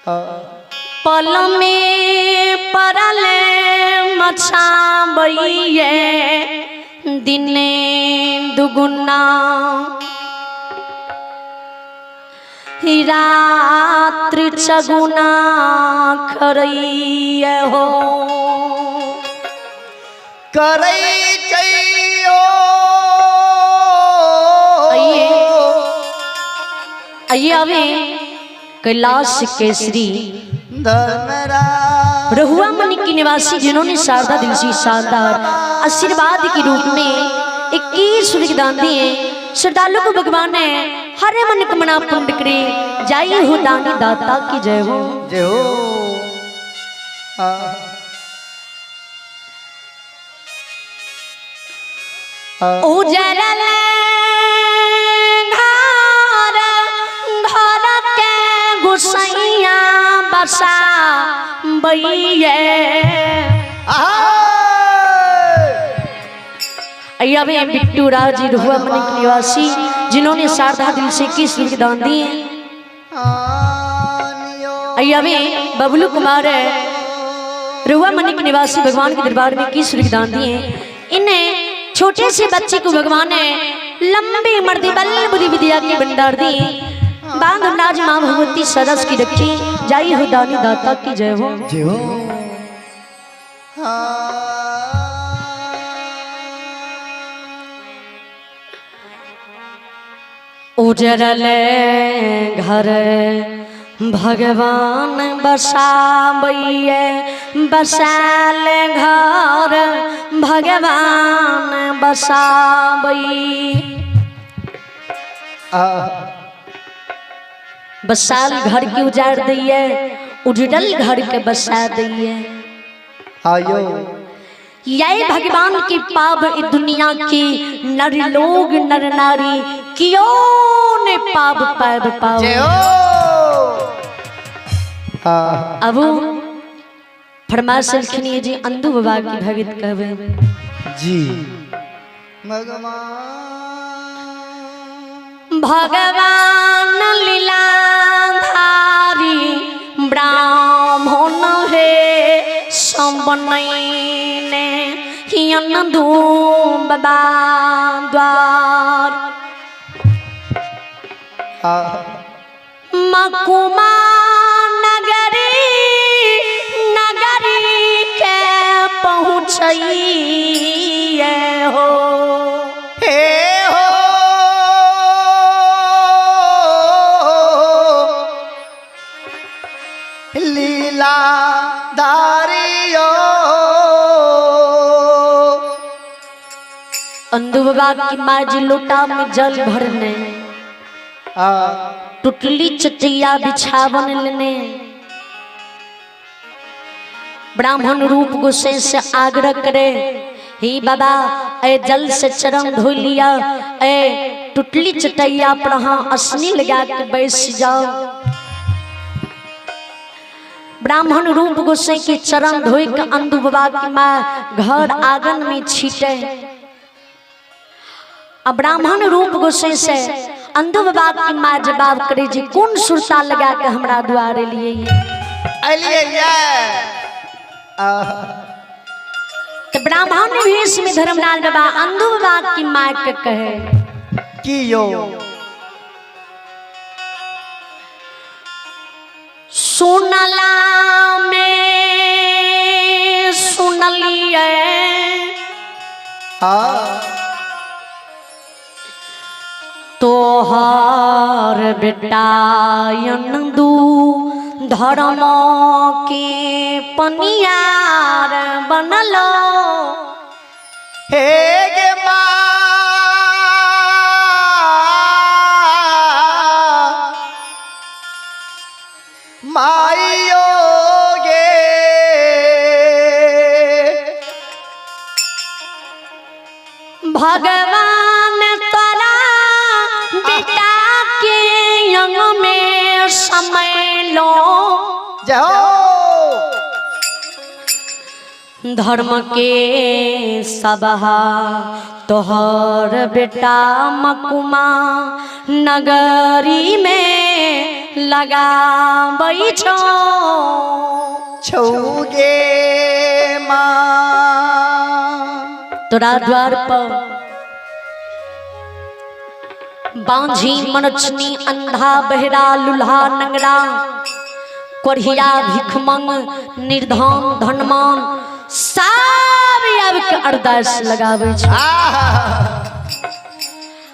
पल में परल मछाबइये दिने दुगुना रात्रि चगुना खरइये हो करई चाहियो। आइए अभी कैलाश केसरी रहुआ मणि की निवासी जिन्होंने शारदा दिवसी शानदार आशीर्वाद के रूप में 21 सूर्य दान दिए। श्रद्धालु को भगवान ने हरे मन कमना पुण्य करे जाइए हो दानी दाता की जय हो जय हो। उजरल घर घर के गुसैया बसा बइये अभी बिट्टू राज रहुआ मणि के निवासी जिन्होंने शारदा दिल से 21 सूर्य दान दिए। अभी बबलू कुमार रहुआ मणि के निवासी भगवान के दरबार में 21 सूर्य दान दिए। इन्हें छोटे से बच्चे को भगवान ने लंबी उम्र दी, बल बुद्धि विद्या के भंडार दी। बांध नाज मां भगवती सदस की रखी जाई हो दानी दाता की जय हो जय हो। उजरल घर भगवान बसाबइये बसाल घर भगवान बसाबई बसाल घर के उजाड़ दिए उजड़ल घर के बसा दिए। आयो यही भगवान की पाप दुनिया की नर लोग नर नारी क्यों ने पाप पाप पाओ। अब फरमाइश लिखनी जी अंधु बाबा की भगत कहवे जी। भगवान लीलाधारी ब्राह्मण है संबनैने हियन धूम बाबा द्वार मकुमा नगरी नगरी के पहुँचइए हो हे हो लीला धारियो। अंधु बाबा की माज लोटा में जल भरने टुटली चटिया बिछावन लेने ब्राह्मण रूप गुस्से से आग्रह करे ही बाबा ए जल से चरण धो लिया ए टुटली चटिया पर हाँ असनी लगा के बैठ जाओ। ब्राह्मण रूप गुस्से के चरण धोई के अंधु बाबा की माँ घर आंगन में छीटे। अब ब्राह्मण रूप गुस्से से अंधु बाबा की माँ जवाब करे जी कौन सुरता लगा के हमरा द्वारे लिए तो ब्राह्मण वेश में धर्मलाल बाबा अंधु बाबा की माँ के कहे कि यो सुनला में सुनलिए तोहार बेटायन दू धर्म के पनियार बनलो हे गे माँ माइयो गे भगवान तोरा बेटा के यंग में समय लो जाओ धर्म के सबहा तोहर बेटा मकुमा नगरी में लगाबै छौ छौगे माँ तोरा द्वार पर बांझी मनचनी अंधा बहरा लुल्हा नंगरा कोढ़िया भिखमंग निर्धन धनमान सब आब के अरदास लगाबै छै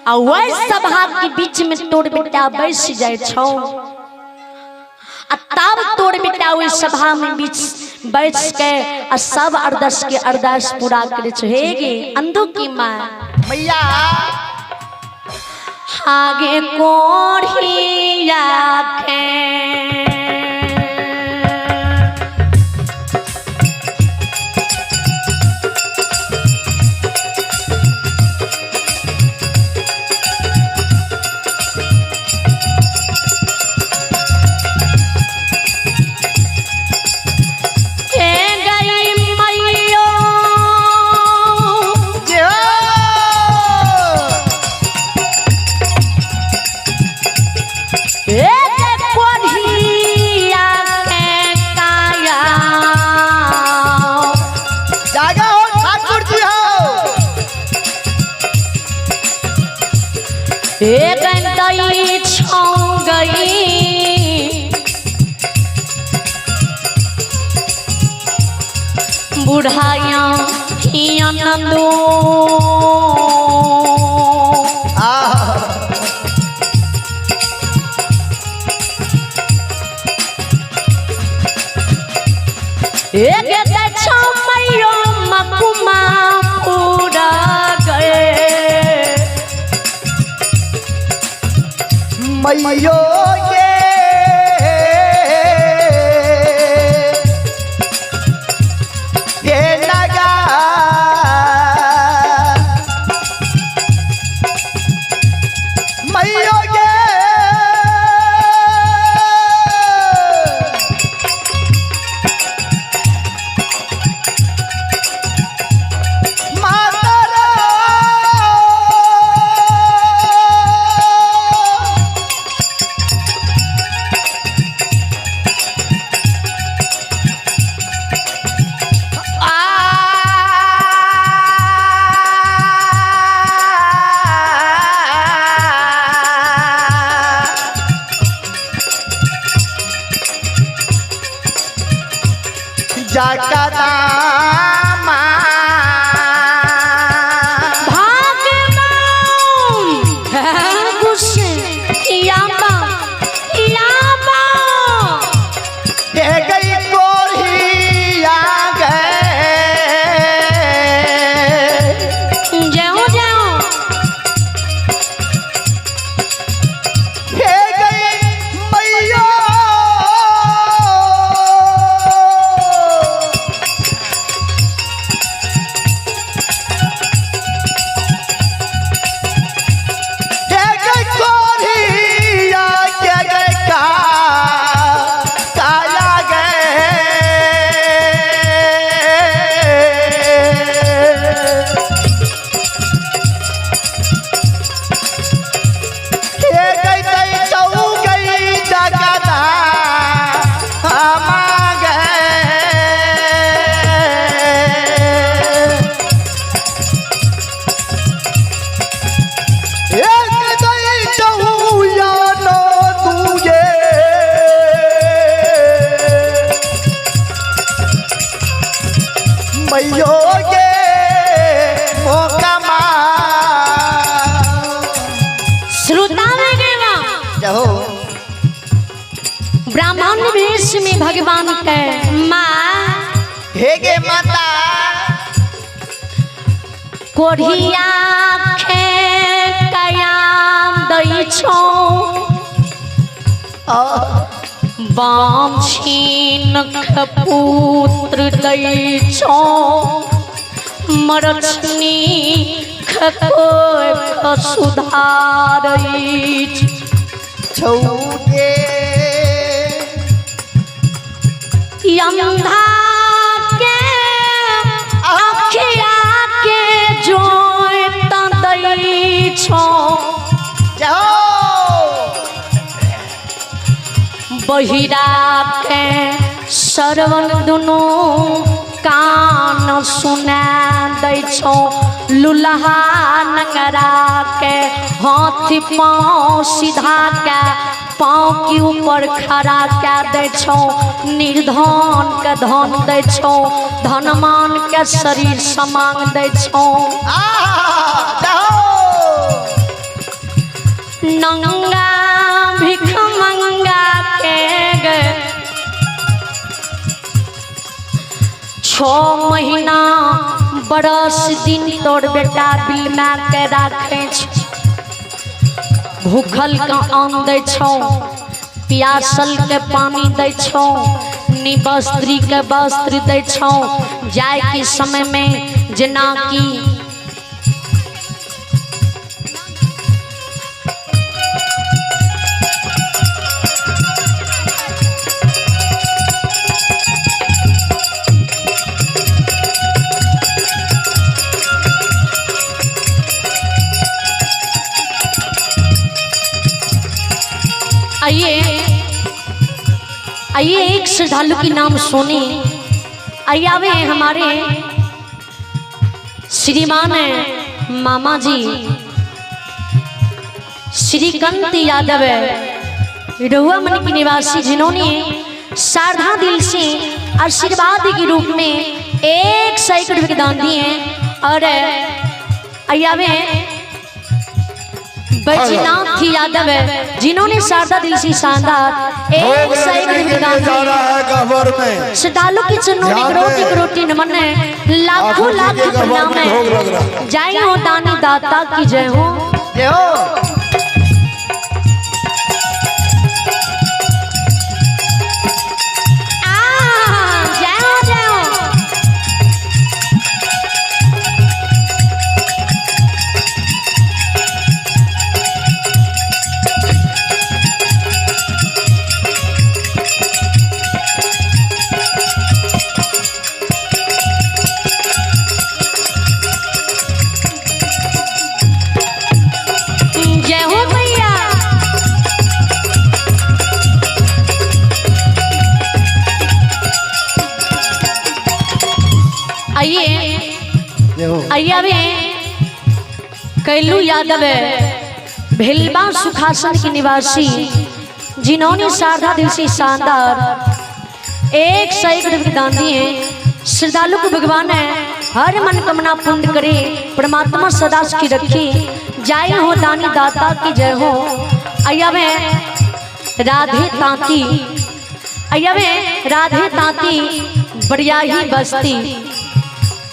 आ वही सभा के बीच में तोर बेटा बैस जाय छौ आ तब तोर बेटा वही सभा में बीच बैठ के आ सब अरदास के अरदास पूरा करे छौ। हे गे अंधो की माँ मैया आगे कोढ़िया के बुढ़ाया हिया नंदो एक छो मैयो मकुमा पूरा गए मैयो गे ये लगा मैयो गे जगदम्बा भगवान गुस्से यामा यामा दे गई कोढ़िया गए जाओ जाओ दे गई मैया ब्राह्मण वेश में भगवान के माँ हे गे माता कोढ़िया खे कयाम दई छो बाम छीन खपुत्र दई छो मरछनी खको सुधारई छौगे अंधा के अखिया के जोत दई छो जाओ बहिरा के श्रवण दुनू कान सुना दै छौ लुलहा नंगरा के हाथी पाँव सीधा के पाँव के ऊपर खड़ा के दै छौ निर्धन के धन दै छौ धनमान के शरीर समांग दै छौ नंगा भिख मंगा के गे 6 महीना बरस दिन तोर बेटा बिल में के राखे भूखल का अन्न दै छौ प्यासल के पानी दै छौ निवस्त्री के वस्त्र दै छौ जाय के समय में जेना कि आइए एक श्रद्धालु की नाम सुने। आइए आवे हमारे श्रीमान मामा जी श्रीकांत यादव रहुआ मन के निवासी जिन्होंने श्रद्धा दिल से आशीर्वाद के रूप में 100 रुपये के दान दिए। और आइए आवे बैजनाथ यादव जिन्होंने शारदा दिल से शानदार 100 रुपये दान दिए। श्रद्धालु की चरणों में करोटी नमन है, लाखों लाख प्रणाम है। जय हो दानी दाता की जय हो। आइए अभी कैलू यादव भेलबा सुखासन के निवासी जिन्होंने शारदा दिल से शानदार 100 रुपये दान दिए। श्रद्धालु को भगवान है हर मनोकामना पूर्ण करे, परमात्मा सदा की रखे। जय हो दानी दाता की जय हो। आइए राधे ताती, आइए राधे ताती बड़ियाही बस्ती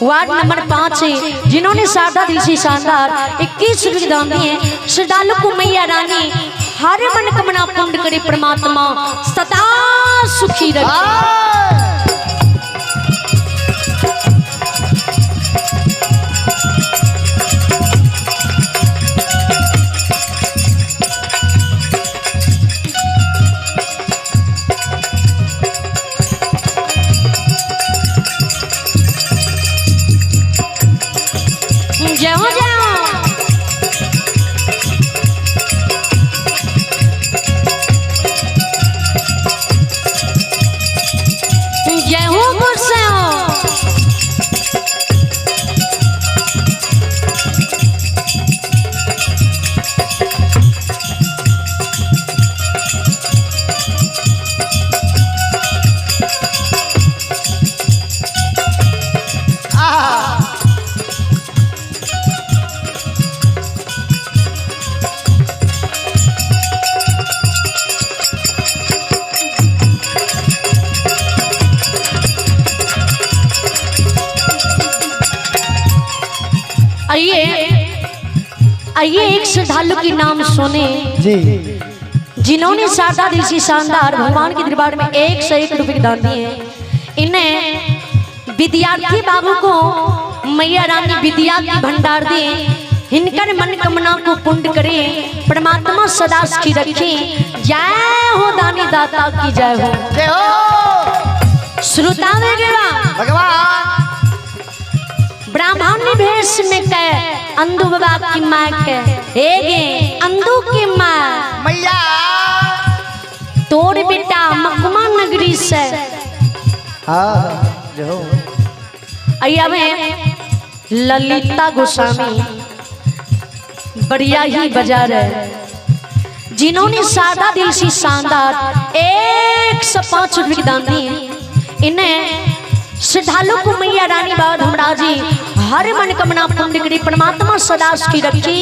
वार्ड नंबर 5 जिन्होंने शारदा दिल से शानदार 21 रुपये दान दिए। श्रद्धालु को मैया रानी हर मनोकामना पूर्ण करे, परमात्मा सदा सुखी रखे। जय हो जय हो। जय हो गुस्से हो। आइए एक श्रद्धालु की नाम सुने जी जिन्होंने शारदा दिल से शानदार भगवान के दरबार में 101 रुपये दान दिए। इन्हें विद्यार्थी बाबू को मैया रानी विद्या की भंडार दे, इनकर मनोकामना को पूर्ण करे, परमात्मा सदा की रखे। जय हो दानी दाता की जय हो। जय हो। श्रोता भगवान ब्राह्मण भेष में कह अंधु बाबा की माँ के हेगे अंधु की माँ मैया तोर बेटा मकमा नगरी से हाँ जो अया में ललिता गोस्वामी बढ़िया ही बजा रहे, जिन्होंने सादा दिल सी शानदार 105 रुपये की दान दी। इन्हें श्रद्धालु को मैया रानी बाबा धमराज जी हर मनोकामना पूर्ण करी, परमात्मा सदा की रखी।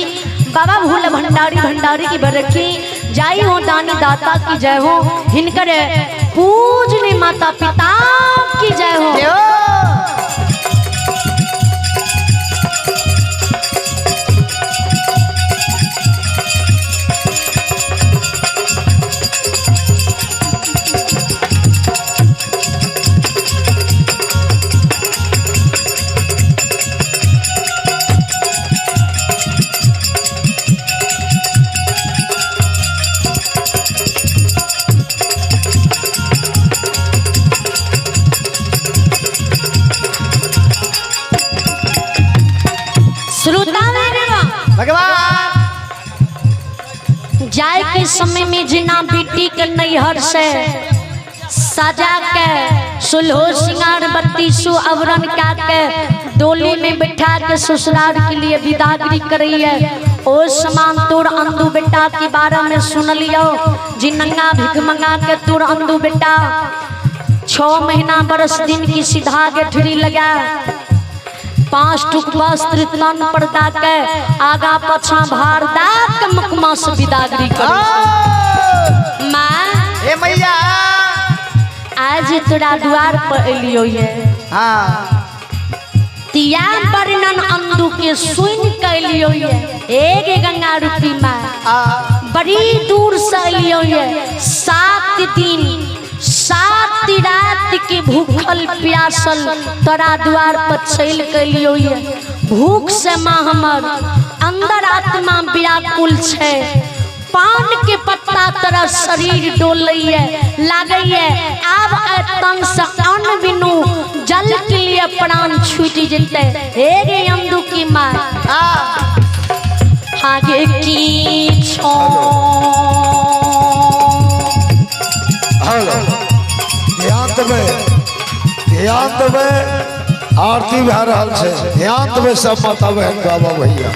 बाबा भूल भंडारी भंडारी की बरखी, जय हो दानी दाता की जय हो, हिनकर पूजने माता पिता की जय हो। भगवान जाए के समय में जिना बेटी के नैहर से सजा के सुलहो सिंगार बत्ती सु आवरण का के डोली में बिठा के ससुराल के लिए विदागरी करी है। ओ समान तोर अंधु बेटा के बारे में सुन लियो, जिनंगा भिख मंगा के तोर अंधु बेटा 6 महीना बरस दिन की सीधा गेठरी लगा, 5 टुक वस्त्र तन पर के आगा पछा भार दात के मुकमा से विदागरी करी। माँ ए मैया आज तोरा द्वार पर एलियो ये, हाँ तिया वर्णन अंधु के सुन के एलियो ये, एक गंगा रूपी माँ बड़ी दूर से एलियो ये, 7 दिन 7 रात के भूखल प्यासल तोरा द्वार पर चल के लियो ये। भूख से माँ हमर अंदर आत्मा व्याकुल छे, पान के पत्ता तरह शरीर डोलैये लागैये, आब तन से अन्न बिनु जल के लिए प्राण छूट जेते। हे गे अंधु की माँ आगे की छो ध्यान में आरती भा रहल छे, ध्यान में सब माता बहन बाबा भैया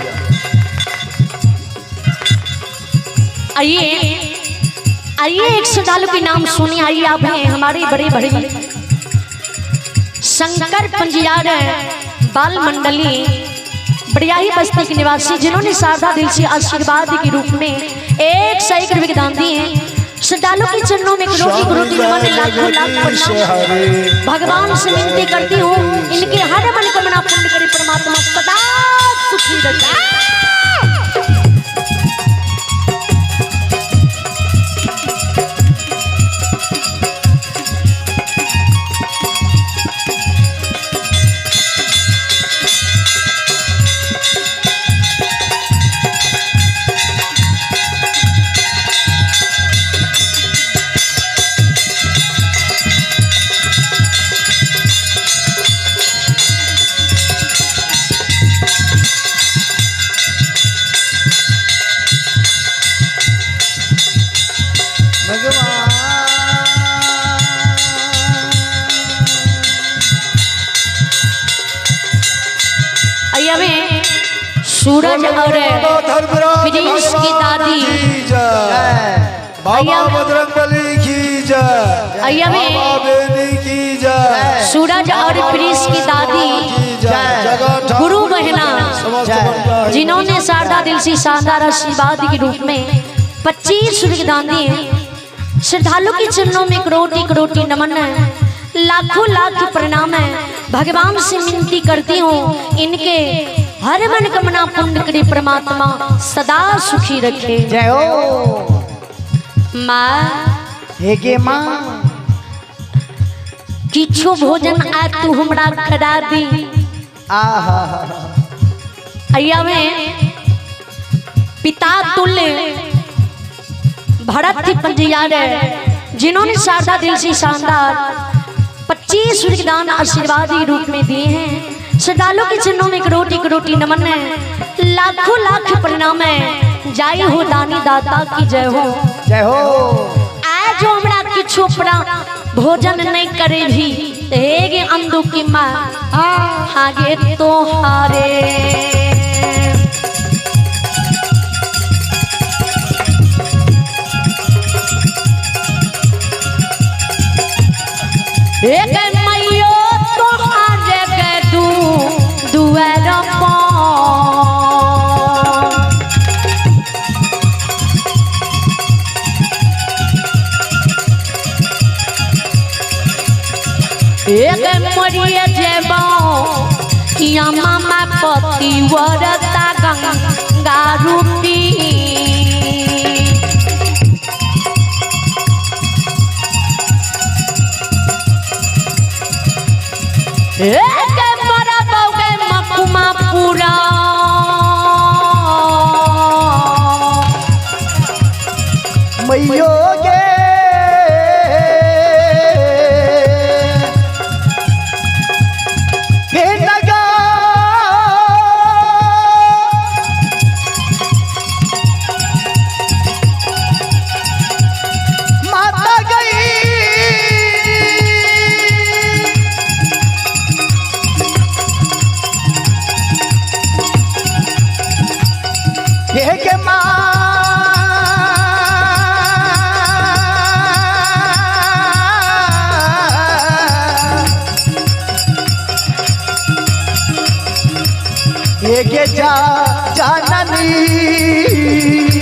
आइए एक श्रद्धालु के नाम सुनिए। आइए आप हैं हमारे बड़े बड़े शंकर पंजियार बाल मंडली बढ़ियाही बस्ती के निवासी, जिन्होंने शारदा दिल से आशीर्वाद के रूप में 101 रुपये के दान दिए। श्रद्धालु के चरणों में करोटी करोटी नमन, लाखों लाख प्रणाम। भगवान से विनती करती हूँ इनके हर मनोकामना पूर्ण करे, परमात्मा सदा सुखी रखे। सूरज और प्रिंस की दादी बाबा बजरंगबली की जय, बाबा बेनी की जय, सूरज और प्रिंस की दादी गुरु बहना, जिन्होंने शारदा दिल से शानदार आशीर्वाद के रूप में 25 रुपये दान दिए। श्रद्धालु के चरणों में करोटी करोटी नमन है, लाखों लाख प्रणाम है। भगवान से विनती करती हूँ इनके हर मनोकामना पूर्ण करे, परमात्मा सदा सुखी रखे। जय हो माँ हे गे माँ किछु भोजन आ तू हमरा खड़ा दी। अया में पिता तुल्य भरत पंजियार, जिन्होंने शारदा दिल से शानदार 25 रुपये दान आशीर्वाद के रूप में दिए हैं। श्रद्धालु के चरणों में करोटी करोटी नमन है, लाखों लाख प्रणाम है। जय हो दानी दाता की जय हो, जय हो। आए जो हमरा किछु अपना भोजन नहीं करे भी हेगे अंधु की माँ हागे तोहारे एक मैयो तोहारे के दुआर एक मरिए जेबो किया मामा पति वरता गंगा रूपी एक मरा बौगे मकुमा पूरा मैयो गे भेटगा माता गई के माँ ये के जा जाननी